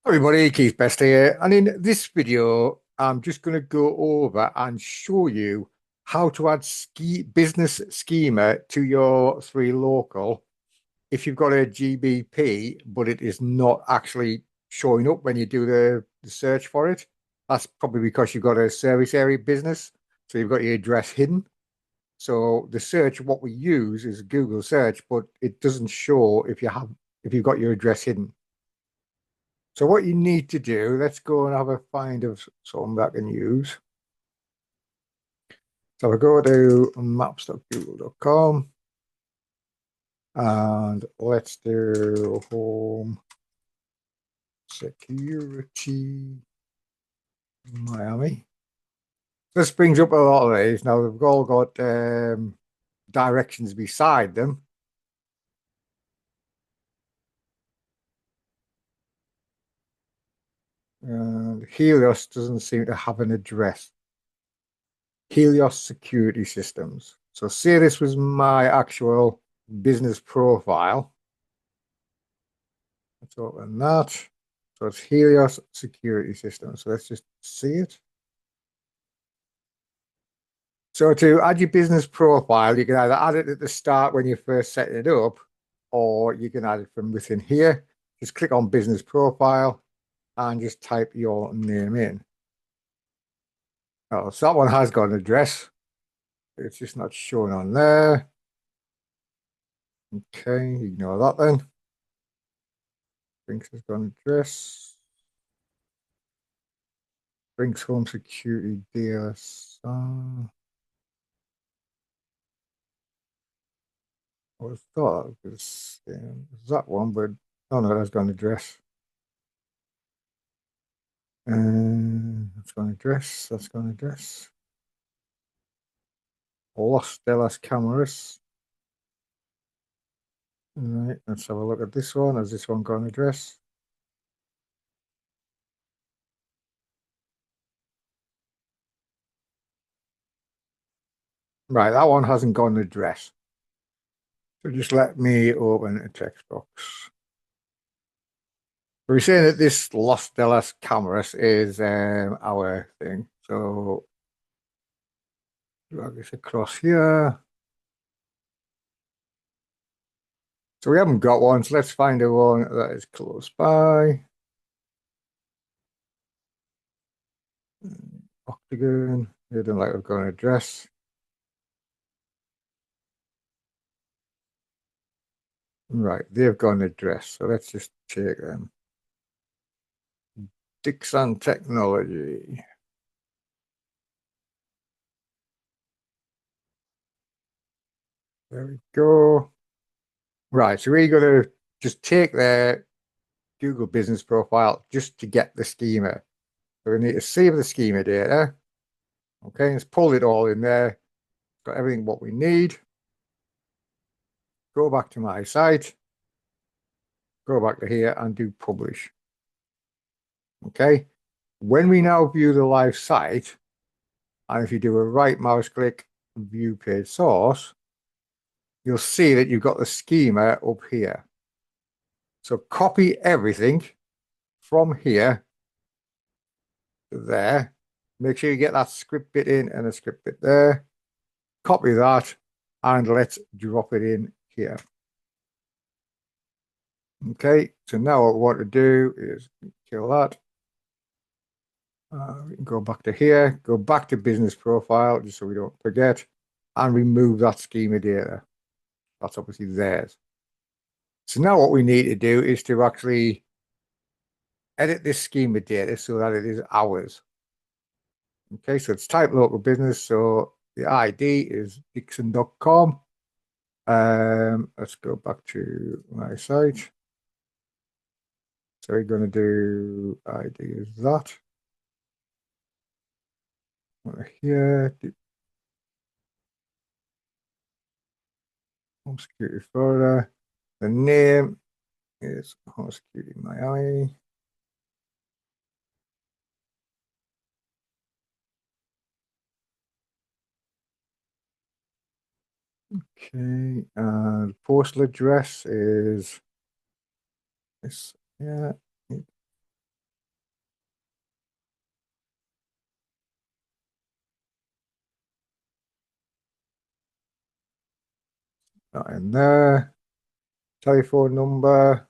Everybody, Keith Best here, and in this video, I'm just going to go over and show you how to add business schema to your 3local if you've got a GBP, but it is not actually showing up when you do the search for it. That's probably because you've got a service area business, so you've got your address hidden. So the search, what we use is Google search, but it doesn't show if you've got your address hidden. So what you need to do, let's go and have a find of something that I can use. So I go to maps.google.com and let's do home security Miami. This brings up a lot of these. Now they've all got directions beside them. And Helios doesn't seem to have an address. Helios Security Systems. So say this was my actual business profile. Let's open that. So it's Helios Security Systems. So let's just see it. So to add your business profile, you can either add it at the start when you first set it up, or you can add it from within here. Just click on business profile and just type your name in. Oh, so that one has got an address. It's just not shown on there. Okay, ignore that then. Brinks has got an address. Brinks Home Security DSR. I thought it was that one, but oh no, that's got an address. That's got an address. That's got an address. Los de las Cameras. All right, let's have a look at this one. Has this one got an address? Right, that one hasn't got an address. So just let me open a text box. We're saying that this Los de las Cameras is our thing. So drag this across here. So we haven't got one, so let's find a one that is close by. Octagon. They don't like we've got an address. Right, they've got an address, so let's just take them. Dixon Technology. There we go. Right, so we're going to just take their Google business profile just to get the schema. So we need to save the schema data. Okay, let's pull it all in there. Got everything what we need. Go back to my site. Go back to here and do publish. Okay. When we now view the live site, and if you do a right mouse click, view page source, you'll see that you've got the schema up here. So copy everything from here to there. Make sure you get that script bit in and a script bit there. Copy that and let's drop it in here. Okay, so now what we want to do is kill that. We can go back to here, go back to business profile, just so we don't forget, and remove that schema data. That's obviously theirs. So now what we need to do is to actually edit this schema data so that it is ours. Okay, so it's type local business. So the ID is Dixon.com. Let's go back to my site. So we're going to do ID is that. Here, home security Florida. The name is home security Miami. Okay, and postal address is this. Yeah, That in there. Telephone number.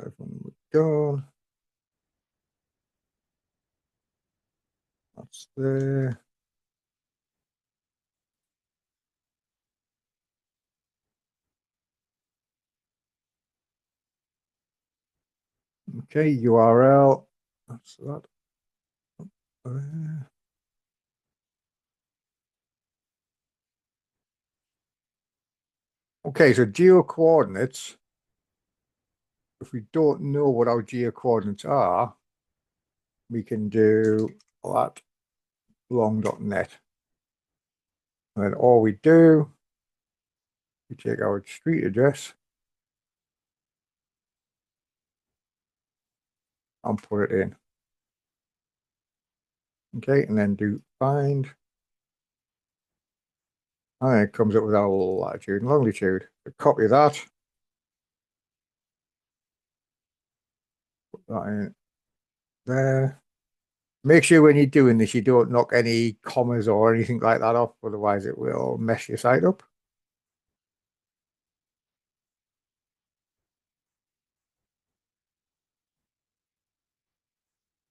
Telephone number gone. That's there. Okay, URL. That's that. There. Okay, so geo coordinates. If we don't know what our geo coordinates are, we can do that long.net. And then all we do, we take our street address and put it in. Okay, and then do find. And then it comes up with our latitude and longitude. So copy that, put that in there. Make sure when you're doing this, you don't knock any commas or anything like that off, otherwise it will mess your site up.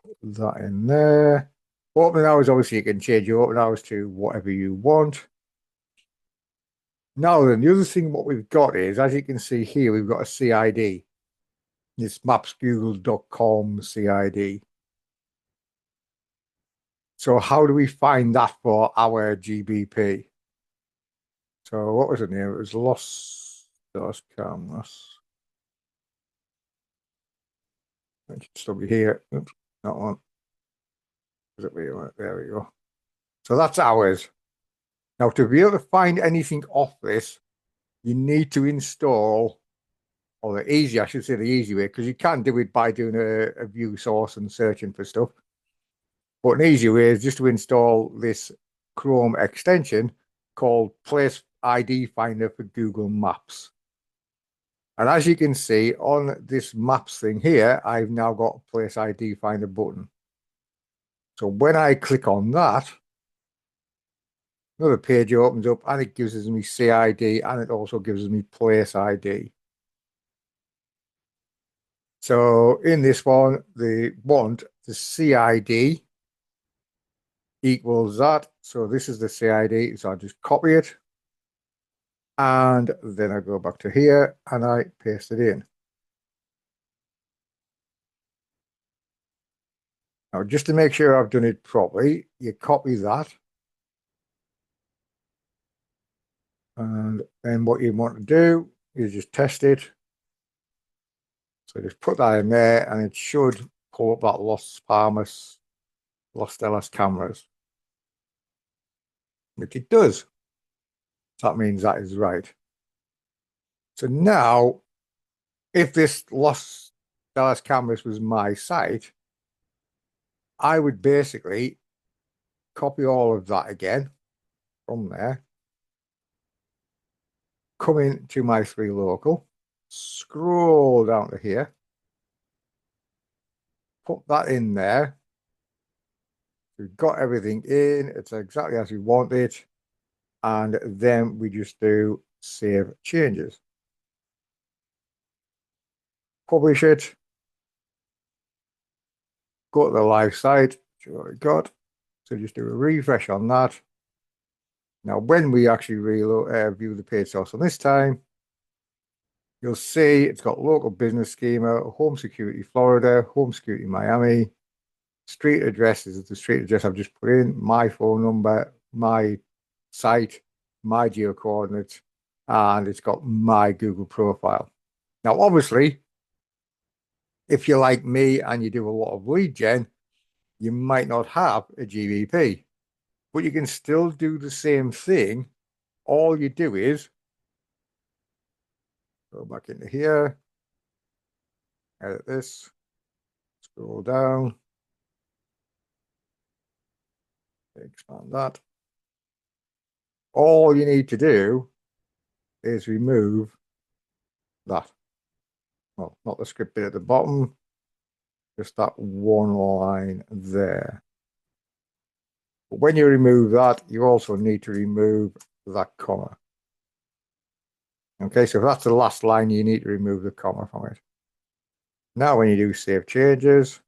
Put that in there. Opening hours, obviously you can change your opening hours to whatever you want. Now then, the other thing what we've got is, as you can see here, we've got a CID. It's mapsgoogle.com CID. So how do we find that for our GBP? So what was the name? It was Lost Canvas. It should still be here. Oops, that one. There we go. So that's ours. Now, to be able to find anything off this, you need to install, or the easy, I should say the easy way, because you can do it by doing a view source and searching for stuff. But an easy way is just to install this Chrome extension called Place ID Finder for Google Maps. And as you can see on this maps thing here, I've now got a Place ID Finder button. So when I click on that, another page opens up and it gives me CID and it also gives me Place ID. So in this one, they want the CID equals that. So this is the CID. So I just copy it. And then I go back to here and I paste it in. Now, just to make sure I've done it properly, you copy that. And then what you want to do is just test it. So just put that in there and it should pull up that Los Delas cameras, which it does. So that means that is right. So now, if this Los Delas cameras was my site, I would basically copy all of that again from there, come into my 3local, scroll down to here, put that in there. We've got everything in, it's exactly as we want it, and then we just do save changes. Publish it, go to the live site, which we already got. So just do a refresh on that. Now, when we actually view the page source on this time, you'll see it's got local business schema, home security Florida, home security Miami, street address is the street address I've just put in, my phone number, my site, my geo coordinates, and it's got my Google profile. Now, obviously, if you're like me and you do a lot of lead gen, you might not have a GBP, but you can still do the same thing. All you do is go back into here, edit this, scroll down, expand that. All you need to do is remove that. Well, not the script bit at the bottom, just that one line there. But when you remove that, you also need to remove that comma. Okay, so if that's the last line, you need to remove the comma from it. Now, when you do save changes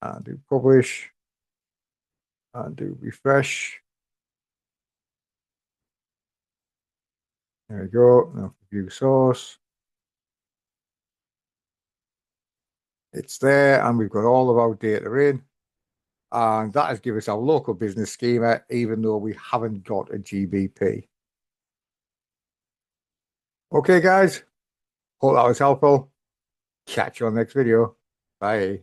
and do publish and do refresh, there we go. Now, view source. It's there, and we've got all of our data in. And that has given us our local business schema, even though we haven't got a GBP. Okay, guys, hope that was helpful. Catch you on the next video. Bye.